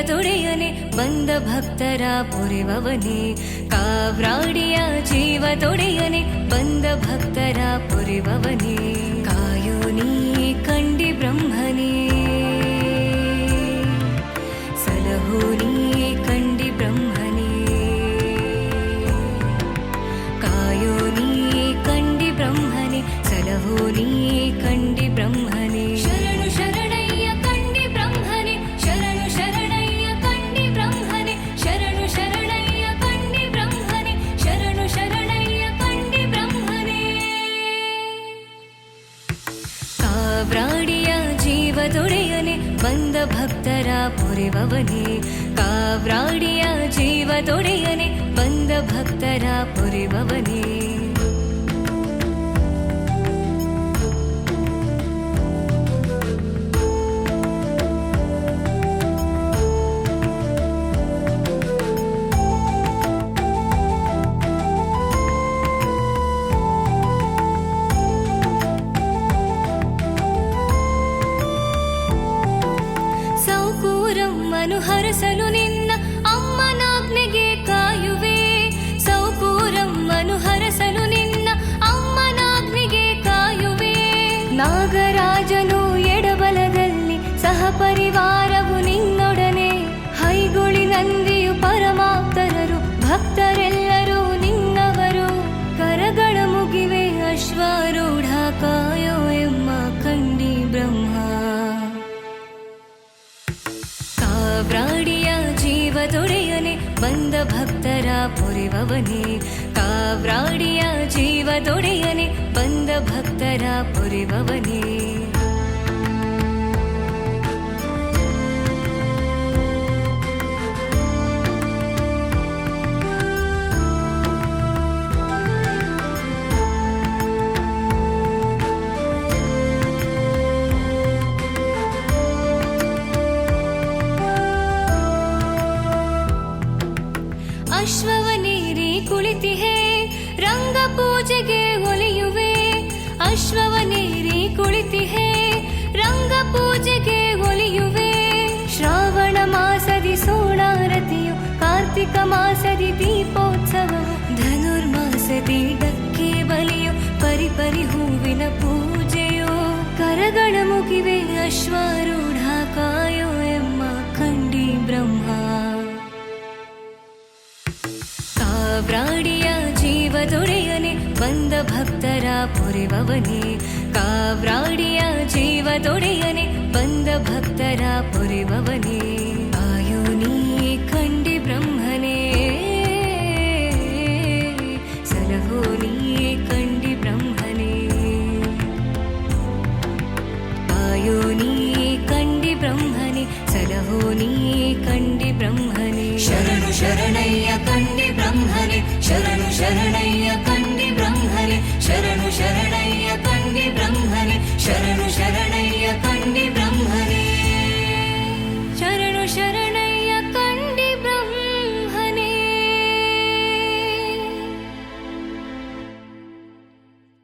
ಜೀವದೊಡೆಯನೆ ಬಂದ ಭಕ್ತರ ಪೊರೆವವನೇ. ಕಾವ್ರಾಡಿಯ ಜೀವದೊಡೆಯನೆ ಬಂದ ಭಕ್ತರ ಪೊರೆವವನೇ. ಕಾಯೋ ನೀ ಕಂಡಿ ಬ್ರಹ್ಮನೇ, ಸಲಹೋ ನೀ ಕಂಡಿ ಬ್ರಹ್ಮನೇ. ಕಾಯೋ ನೀ ಕಂಡಿ ಬ್ರಹ್ಮನೇ, ಸಲಹೋ ನೀ ಕಂಡಿ ಬ್ರಹ್ಮನೇ. ಶರಣು ಶರಣಯ್ಯ ಕಂಡಿ ಬ್ರಹ್ಮನೇ, ಶರಣು ಶರಣಯ್ಯ ಕಂಡಿ ಬ್ರಹ್ಮನೇ. ಶರಣು ಶರಣಯ್ಯ ಕಂಡಿ ಬ್ರಹ್ಮನೇ, ಶರಣು ಶರಣಯ್ಯ ಕಂಡಿ ಬ್ರಹ್ಮನೇ. ಕಾವ್ರಾಡಿಯ ಜೀವದೊಡೆಯನೆ ಬಂದ ಭಕ್ತರ ಪೊರೆವವನೇ. ಕಾವ್ರಾಡಿಯ ಜೀವದೊಡೆಯನೆ ಬಂದ ಭಕ್ತರ ಪೊರೆವವನೇ. ಸೌಕೂರಮ್ಮನು ಹರಸಲು ನಿನ್ನ ಅಮ್ಮನಾಜ್ಞೆಗೆ ಕಾಯುವೆ. ಸೌಕೂರಮ್ಮನು ಹರಸಲು ನಿನ್ನ ಅಮ್ಮನಾಜ್ಞೆಗೆ ಕಾಯುವೆ. ನಾಗರಾಜನು ಎಡಬಲದಲ್ಲಿ ಸಹಪರಿವಾರವು ನಿನ್ನೊಡನೆ. ಹೈಗುಳಿ ನಂದಿಯು ಪರಮಾಪ್ತರರು ಭಕ್ತರೆಲ್ಲರೂ ನಿನ್ನವರು. ಕರಗಳ ಮುಗಿವೆ ಅಶ್ವಾರೂಢ ಕಾಯೋ ಎಮ್ಮ ಕಂಡಿ ಬ್ರಹ್ಮ. ಕಾವ್ರಾಡಿಯ ಜೀವದೊಡೆಯನೆ ಬಂದ ಭಕ್ತರ ಪೊರೆವವನೇ. ಕಾವ್ರಾಡಿಯ ಜೀವದೊಡೆಯನೆ ಬಂದ ಭಕ್ತರ ಪೊರೆವವನೇ. ಅಶ್ವವನೇರಿ ಕುಳಿತಿಹೇ ರಂಗ ಪೂಜೆಗೆ ಒಲಿಯುವೆ. ಅಶ್ವವನೇರಿ ಕುಳಿತಿಹೇ ರಂಗ ಪೂಜೆಗೆ ಒಲಿಯುವೆ. ಶ್ರಾವಣ ಮಾಸದಿ ಸೋಣಾರತಿಯು, ಕಾರ್ತಿಕ ಮಾಸದಿ ದೀಪೋತ್ಸವವು, ಧನುರ್ಮಾಸದಿ ಡಕ್ಕೆ ಬಲಿಯು, ಪರಿಪರಿ ಹೂವಿನ ಪೂಜೆಯು. ಕರಗಳ ಮುಗಿವೆ ಅಶ್ವಾರೂಢ ಕಾಯೋ ಎಮ್ಮ ಕಂಡಿ ಬ್ರಹ್ಮ. ಕಾವ್ರಾಡಿಯ ಜೀವದೊಡೆಯನೆ ಬಂದ ಭಕ್ತರ ಪೊರೆವವನೇ. ಕಾವ್ರಾಡಿಯ ಜೀವದೊಡೆಯನೆ ಬಂದ ಭಕ್ತರ ಪೊರೆವವನೇ. ಕಾಯೋ ನೀ ಕಂಡಿ ಬ್ರಹ್ಮನೇ, ಸಲಹೋ ನೀ ಕಂಡಿ ಬ್ರಹ್ಮನೇ. ಕಾಯೋ ನೀ ಕಂಡಿ ಬ್ರಹ್ಮನೇ, ಸಲಹೋ ನೀ ಕಂಡಿ ಬ್ರಹ್ಮನೇ. ಶರಣು ಶರಣಯ್ಯ ಕಂಡಿ ಬ್ರಹ್ಮನೇ, ಶರಣು ಶರಣಯ್ಯ ಕಂಡಿ ಬ್ರಹ್ಮನೇ. ಶರಣು ಶರಣಯ್ಯ ಕಂಡಿ ಬ್ರಹ್ಮನೇ, ಶರಣು ಶರಣ